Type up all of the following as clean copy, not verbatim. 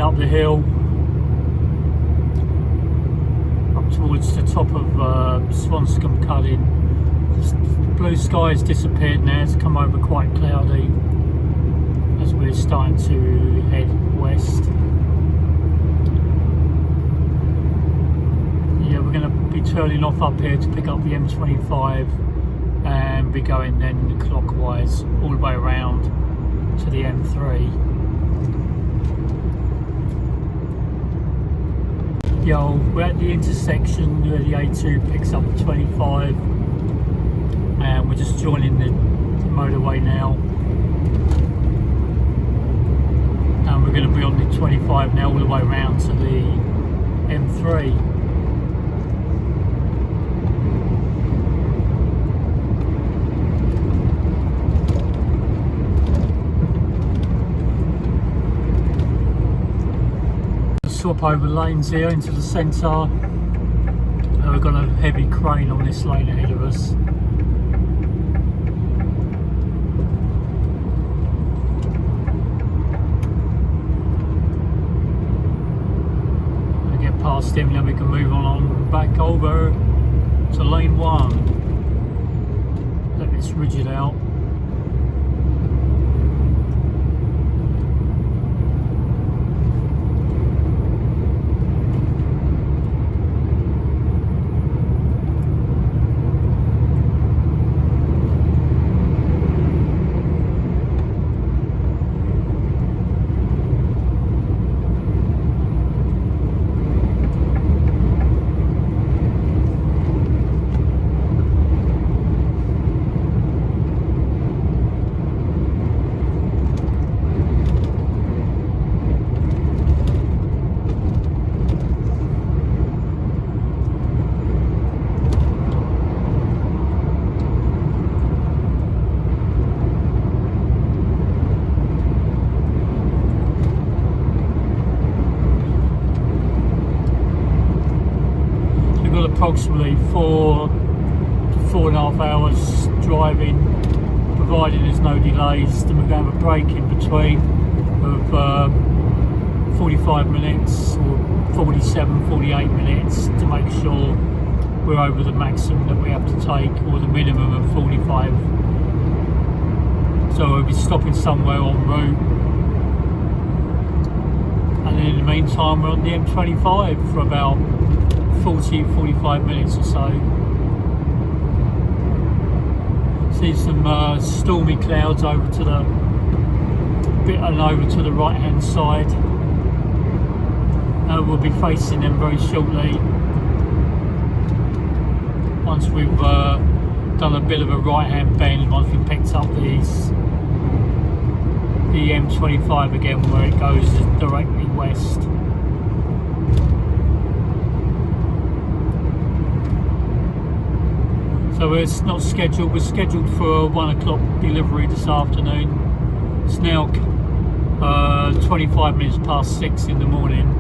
coming up the hill up towards the top of Swansea Cutting. The blue sky has disappeared now, it's come over quite cloudy as we're starting to head west. Yeah, we're going to be turning off up here to pick up the M25 and be going then clockwise all the way around to the M3. Yeah, we're at the intersection where the A2 picks up the 25 and we're just joining the motorway now. And we're going to be on the 25 now all the way around to the M3. Swap over lanes here into the centre. We've got a heavy crane on this lane ahead of us. We get past him, then we can move on back over to lane 1. Let this rigid out. Approximately 4 to 4.5 hours driving, providing there's no delays. Then we're going to have a break in between of 45 minutes or 47, 48 minutes to make sure we're over the maximum that we have to take, or the minimum of 45. So we'll be stopping somewhere en route, and then in the meantime we're on the M25 for about 40-45 minutes or so. See some stormy clouds over to the bit and over to the right hand side. We'll be facing them very shortly once we've done a bit of a right hand bend, once we've picked up the M25 again, where it goes directly west. So it's not scheduled, we're scheduled for a 1 o'clock delivery this afternoon. It's now 25 minutes past 6 in the morning.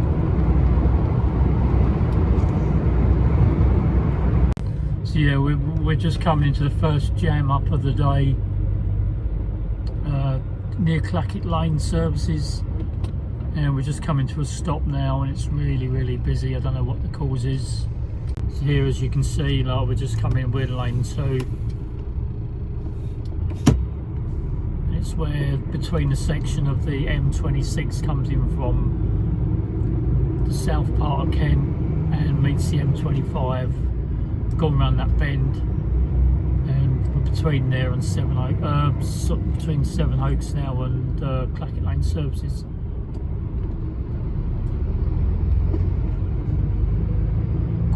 So yeah, we're just coming into the first jam up of the day near Clackett Lane services, and we're just coming to a stop now, and it's really busy. I don't know what the cause is. So here, as you can see, like, we're just coming in with lane 2. And it's where between the section of the M26 comes in from the south part of Kent and meets the M25. Gone around that bend, and we're between there and between Seven Oaks now and Clackett Lane services.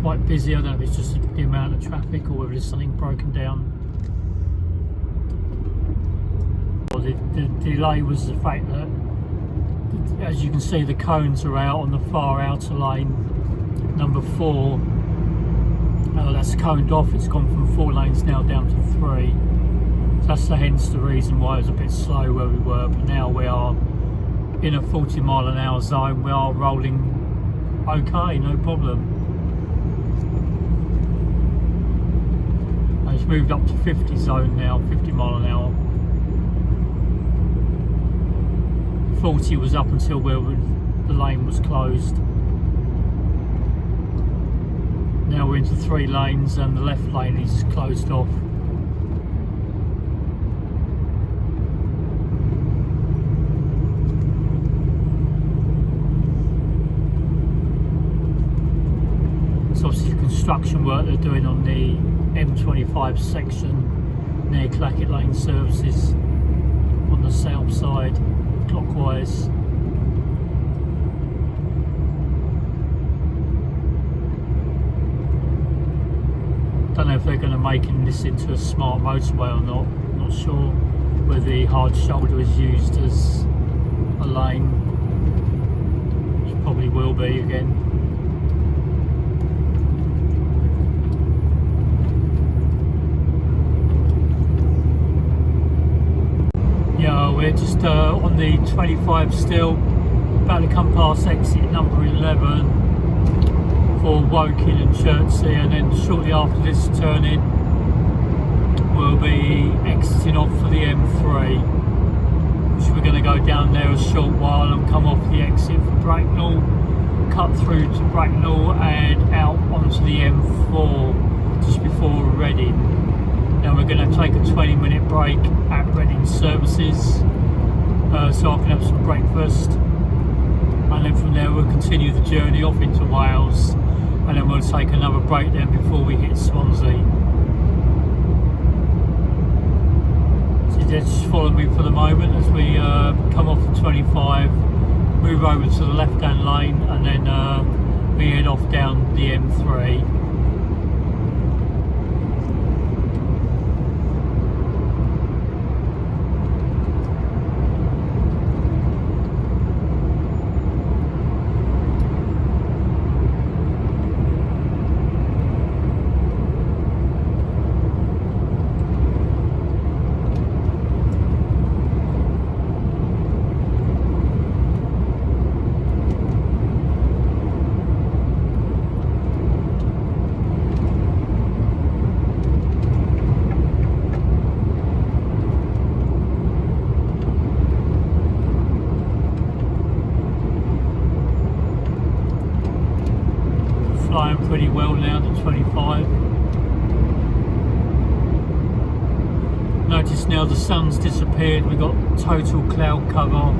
Quite busy. I don't know if it's just the amount of traffic or whether there's something broken down. Well, the delay was the fact that, as you can see, the cones are out on the far outer lane, number 4. That's coned off. It's gone from 4 lanes now down to 3. So that's hence the reason why it was a bit slow where we were. But now we are in a 40-mile-an-hour zone. We are rolling okay, no problem. It's moved up to 50 zone now, 50 mile an hour. 40 was up until where we the lane was closed. Now we're into 3 lanes and the left lane is closed off. It's obviously construction work they're doing on the M25 section near Clackett Lane Services on the south side, clockwise. Don't know if they're going to make this into a smart motorway or not. Not sure whether the hard shoulder is used as a lane, which probably will be again. Yeah, we're just on the 25 still, about to come past exit number 11 for Woking and Chertsey, and then shortly after this turn-in we'll be exiting off for the M3, which we're going to go down there a short while and come off the exit for Bracknell, cut through to Bracknell and out onto the M4 just before Reading. Now we're going to take a 20-minute break at Reading Services so I can have some breakfast, and then from there we'll continue the journey off into Wales, and then we'll take another break then before we hit Swansea. So just follow me for the moment as we come off the 25, move over to the left hand lane, and then we head off down the M3. Flying pretty well now to 25. Notice now the sun's disappeared, we've got total cloud cover.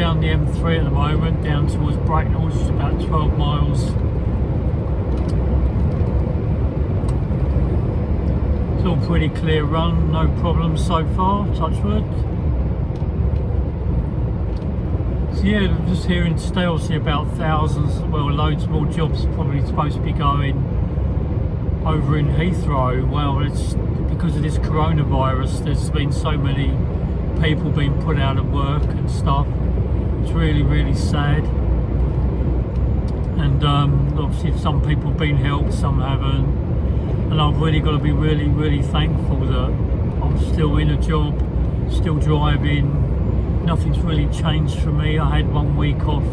down the M3 at the moment, down towards Bracknell, which is about 12 miles. It's all pretty clear run, no problems so far, touch wood. So yeah, I'm just hearing today obviously about thousands, well loads more jobs probably supposed to be going over in Heathrow. Well, it's because of this coronavirus, there's been so many people being put out of work and stuff. It's really, really sad. And obviously some people have been helped, some haven't. And I've really got to be really, really thankful that I'm still in a job, still driving. Nothing's really changed for me. I had 1 week off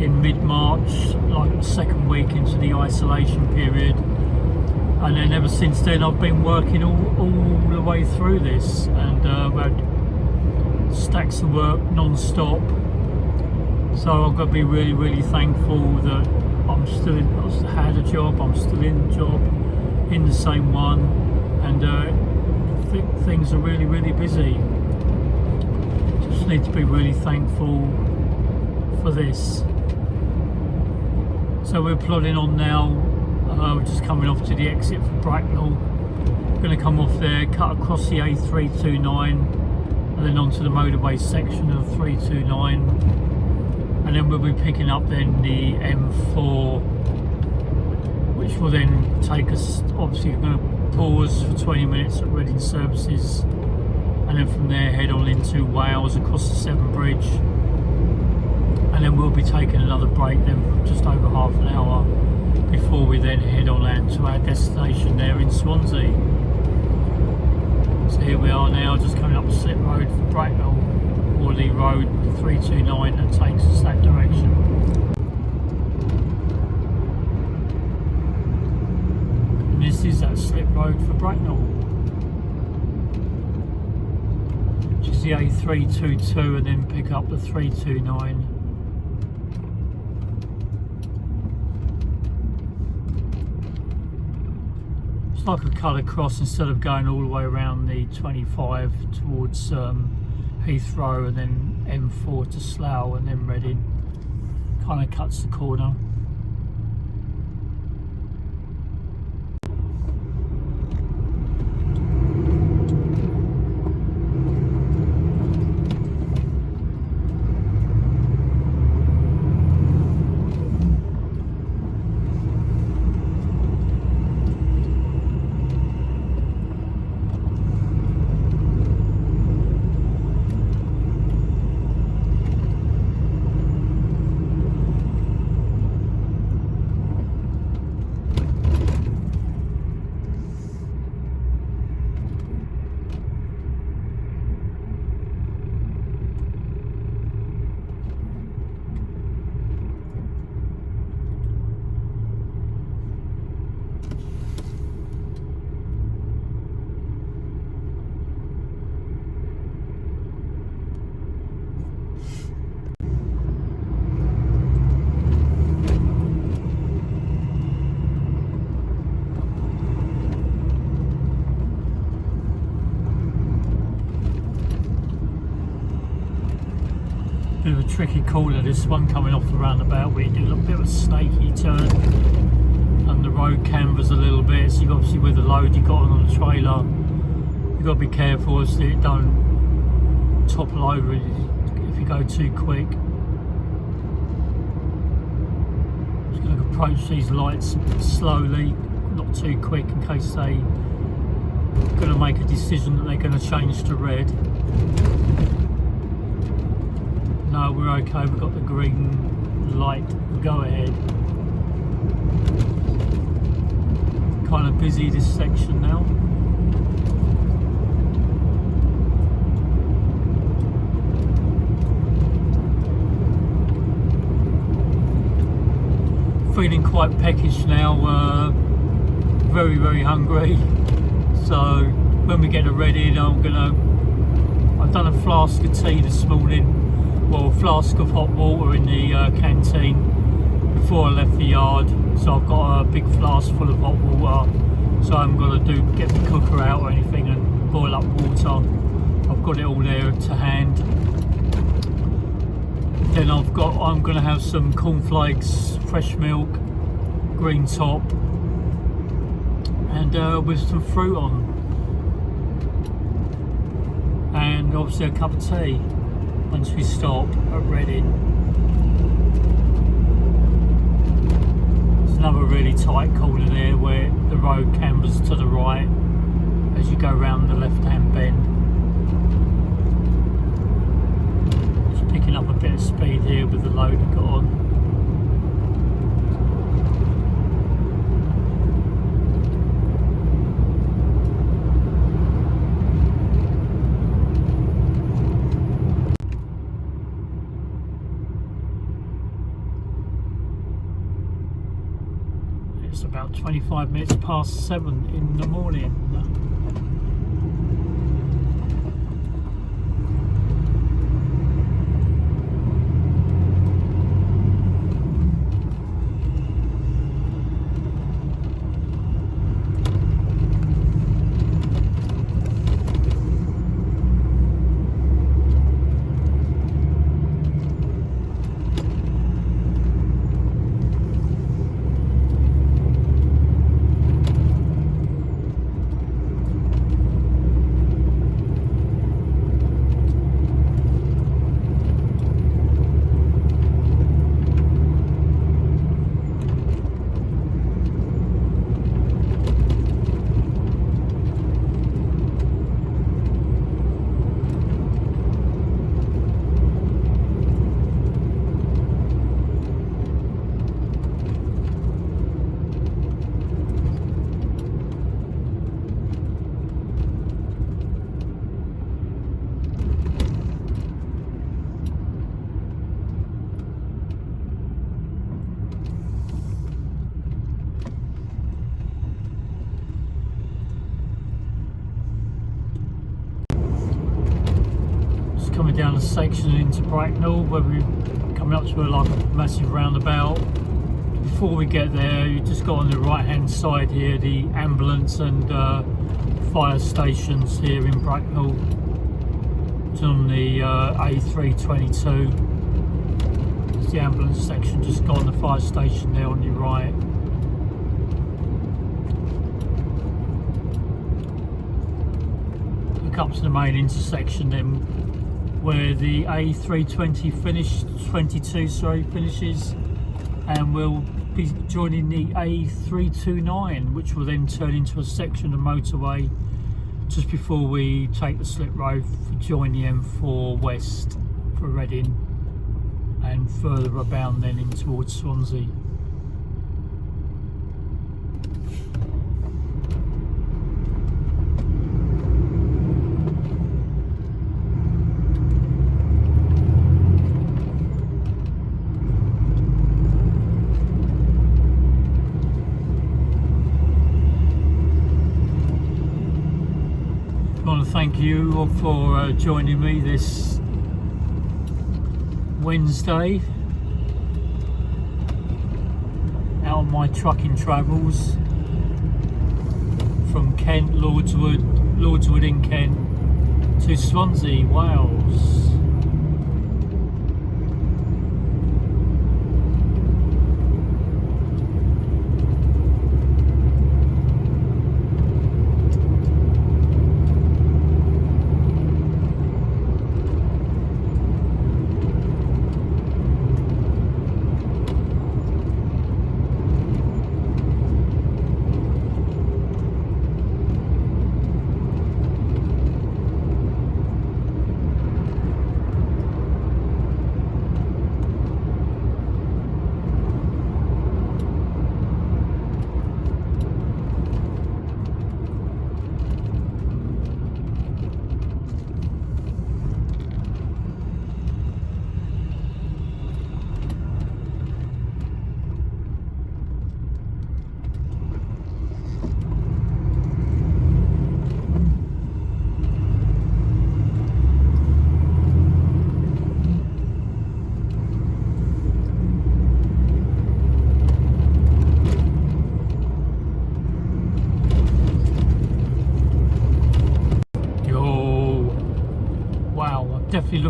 in mid-March, like the second week into the isolation period. And then ever since then I've been working all the way through this, and I've had stacks of work non-stop. So I've got to be really, really thankful that I'm still in, I had a job, I'm still in the job, in the same one, and things are really, really busy. Just need to be really thankful for this. So we're plodding on now. We're just coming off to the exit for Bracknell. Going to come off there, cut across the A329 and then onto the motorway section of 329, and then we'll be picking up then the M4, which will then take us, obviously we're going to pause for 20 minutes at Reading Services, and then from there head on into Wales across the Severn Bridge, and then we'll be taking another break then for just over half an hour before we then head on out to our destination there in Swansea. So here we are now, just coming up the slip road for Bracknell, or the road 329 that takes us that direction. And this is that slip road for Bracknell, which is the A322, and then pick up the 329. It's like a cut across, instead of going all the way around the 25 towards Heathrow and then M4 to Slough and then Reading, kind of cuts the corner. Bit of a tricky corner, this one, coming off the roundabout, where you do a bit of a snaky turn and the road canvas a little bit. So you obviously, with the load you got on the trailer, you've got to be careful so it don't topple over if you go too quick. Just going to approach these lights slowly, not too quick, in case they're going to make a decision that they're going to change to red. No, we're okay, we've got the green light, go ahead. Kind of busy this section now. Feeling quite peckish now, very, very hungry. So when we get to Reading, I've done a flask of tea this morning. Well, a flask of hot water in the canteen before I left the yard. So I've got a big flask full of hot water. So I'm going to get the cooker out or anything and boil up water. I've got it all there to hand. Then I'm going to have some cornflakes, fresh milk, green top, and with some fruit on, and obviously a cup of tea once we stop at Reading. There's another really tight corner there where the road cambers to the right as you go round the left-hand bend. Just picking up a bit of speed here with the load I got on. It's about 25 minutes past 7 in the morning. Coming down a section into Bracknell where we're coming up to like a massive roundabout. Before we get there, you just got on the right hand side here the ambulance and fire stations here in Bracknell. It's on the A322. It's the ambulance section, just got on the fire station there on your right. Look up to the main intersection then, where the A320 finishes, and we'll be joining the A329, which will then turn into a section of motorway just before we take the slip road for join the M4 west for Reading and further abound then in towards Swansea. Thank you all for joining me this Wednesday out on my trucking travels from Kent, Lordswood in Kent to Swansea, Wales.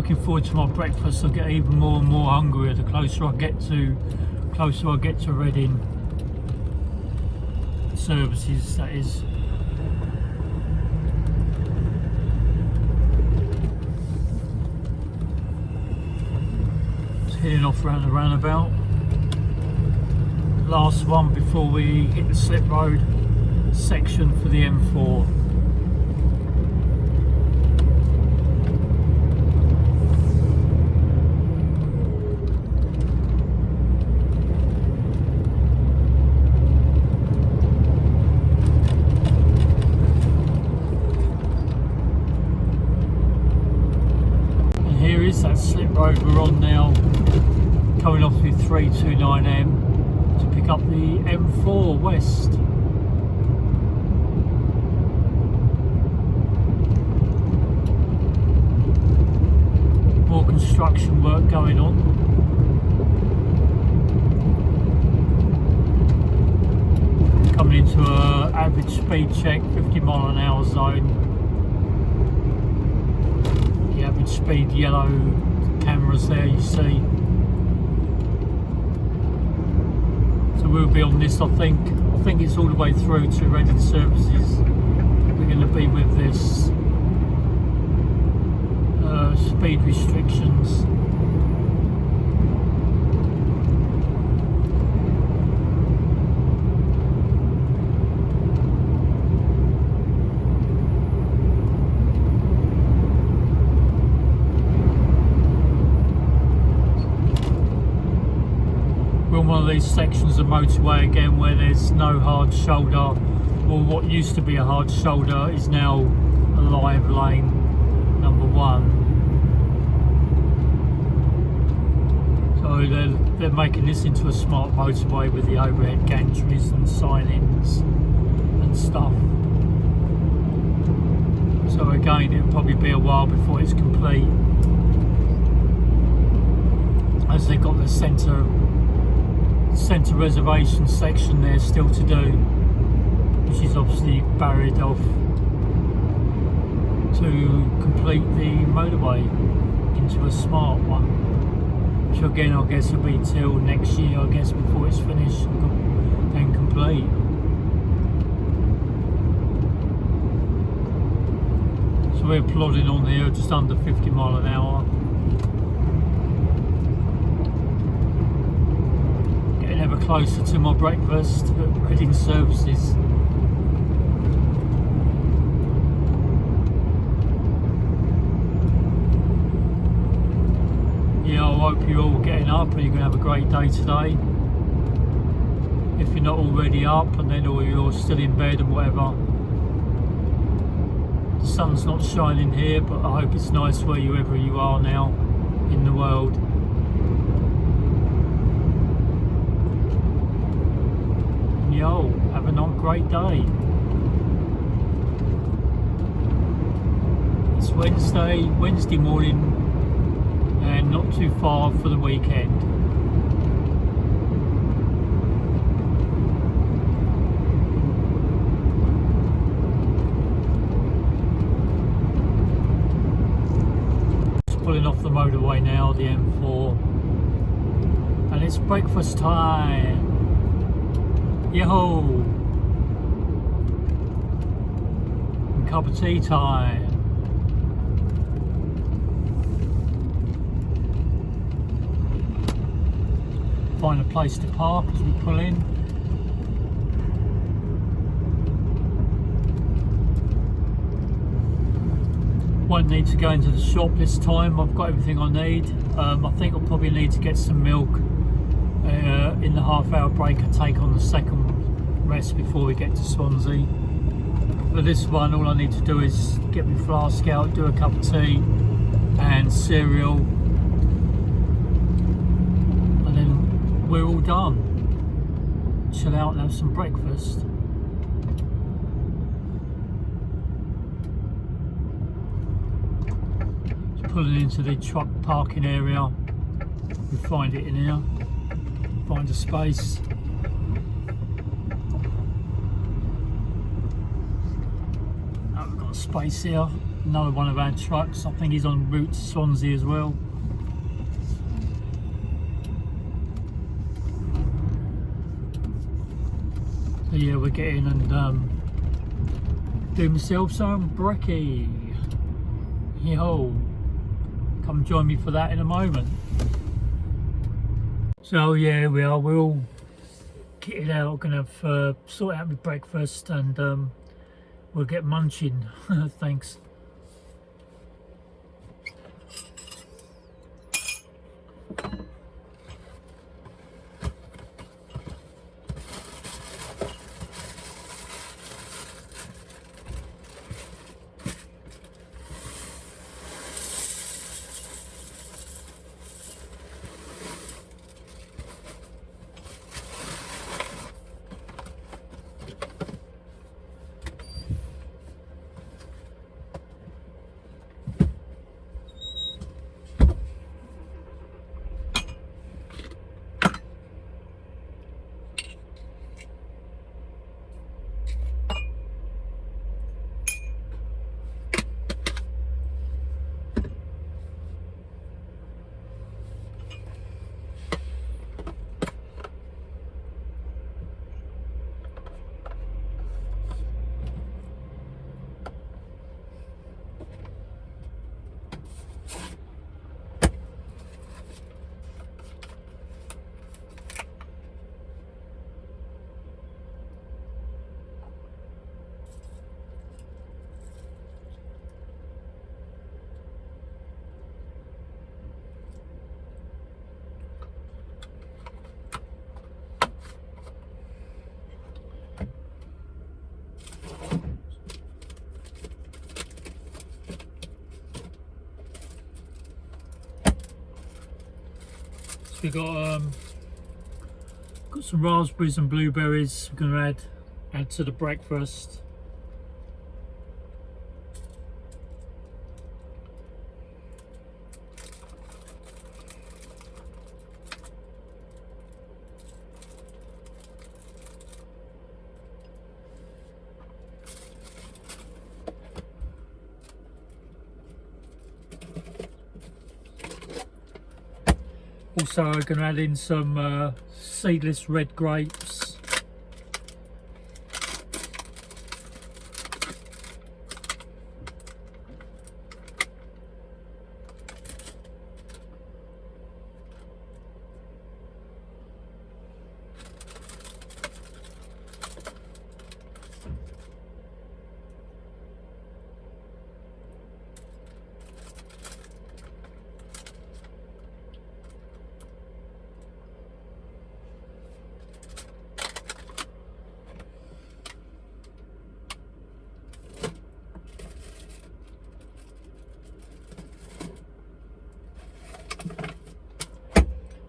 looking forward to my breakfast. I get even more and more hungrier the closer I get to Reading services, that is. Just heading off around the roundabout. Last one before we hit the slip road section for the M4. And here is that slip road we're on now, coming off the 329M to pick up the M4 West. More construction work going on. Coming into a average speed check, 50-mile-an-hour zone. The average speed yellow cameras there you see. So we'll be on this, I think it's all the way through to Reading services. We're going to be with this speed restrictions. We're on one of these sections of motorway again where there's no hard shoulder, or what used to be a hard shoulder is now a live lane, number 1. So they're making this into a smart motorway with the overhead gantries and signings and stuff. So again, it'll probably be a while before it's complete, as they've got the centre reservation section there still to do, which is obviously barried off to complete the motorway into a smart one, which again I guess will be till next year, I guess, before it's finished and complete. So we're plodding on here just under 50 mile an hour. Getting ever closer to my breakfast at Reading services. Yeah, I hope you're all getting up and you're going to have a great day today. If you're not already up and then or you're still in bed and whatever. The sun's not shining here, but I hope it's nice wherever you are now in the world. And yo, have a great day. It's Wednesday morning, and not too far for the weekend. Just pulling off the motorway now, the M4, and it's breakfast time. Yo! And cup of tea time. Find a place to park as we pull in. Won't need to go into the shop this time. I've got everything I need. I think I'll probably need to get some milk in the half-hour break I take on the second rest before we get to Swansea. For this one, all I need to do is get my flask out, do a cup of tea and cereal. We're all done. Chill out and have some breakfast. Just pulling into the truck parking area. We find it in here. Find a space. Oh, we've got a space here. another one of our trucks. I think he's en route to Swansea as well. So yeah, we're getting and do myself some brekkie. Yo, come join me for that in a moment. So yeah, we're all kitted out, gonna sort out my breakfast, and we'll get munching. Thanks. We got some raspberries and blueberries. We're gonna add to the breakfast. Also, I'm going to add in some seedless red grapes.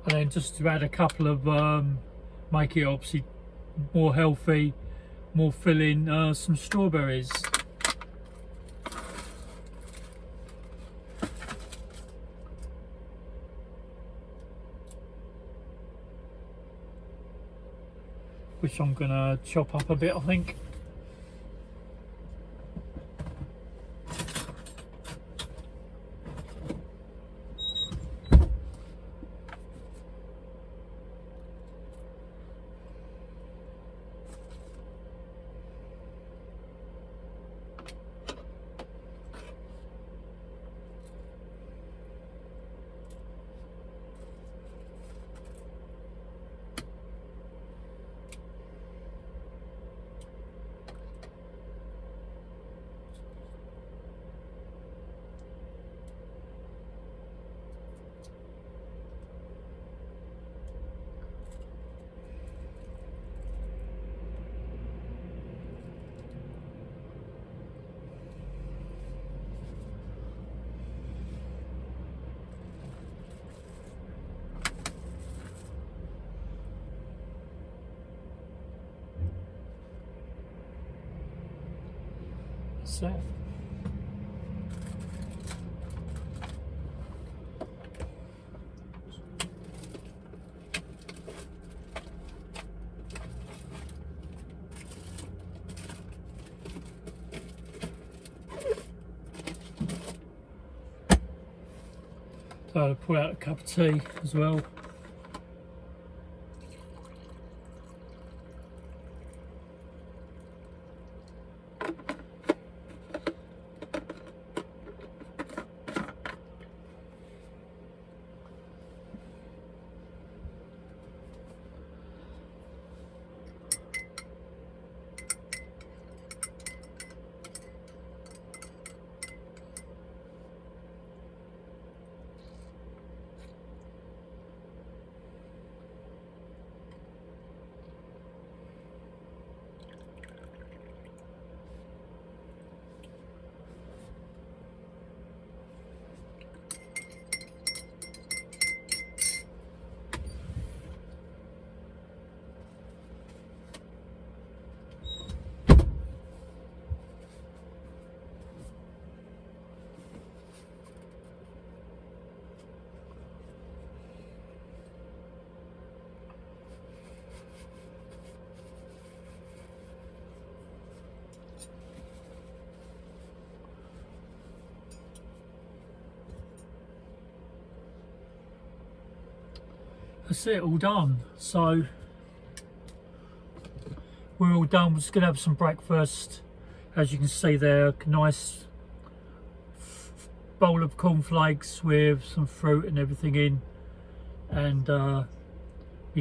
And then just to add a couple of, make it obviously more healthy, more filling, some strawberries. Which I'm gonna chop up a bit, I think. So So I'll pull out a cup of tea as well. That's it, all done. So we're all done. We're just gonna have some breakfast. As you can see there, a nice bowl of cornflakes with some fruit and everything in, and a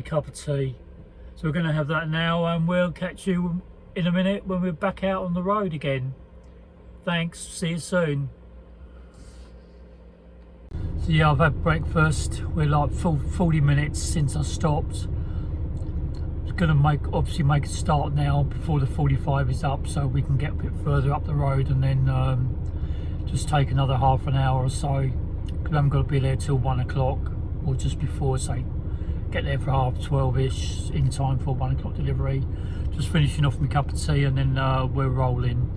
cup of tea. So we're gonna have that now, and we'll catch you in a minute when we're back out on the road again. Thanks, see you soon. So yeah, I've had breakfast. We're like 40 minutes since I stopped. I'm gonna obviously make a start now before the 45 is up, so we can get a bit further up the road, and then just take another half an hour or so, because I'm going to be there till 1 o'clock or just before, say get there for 12:30ish in time for 1 o'clock delivery. Just finishing off my cup of tea, and then we're rolling.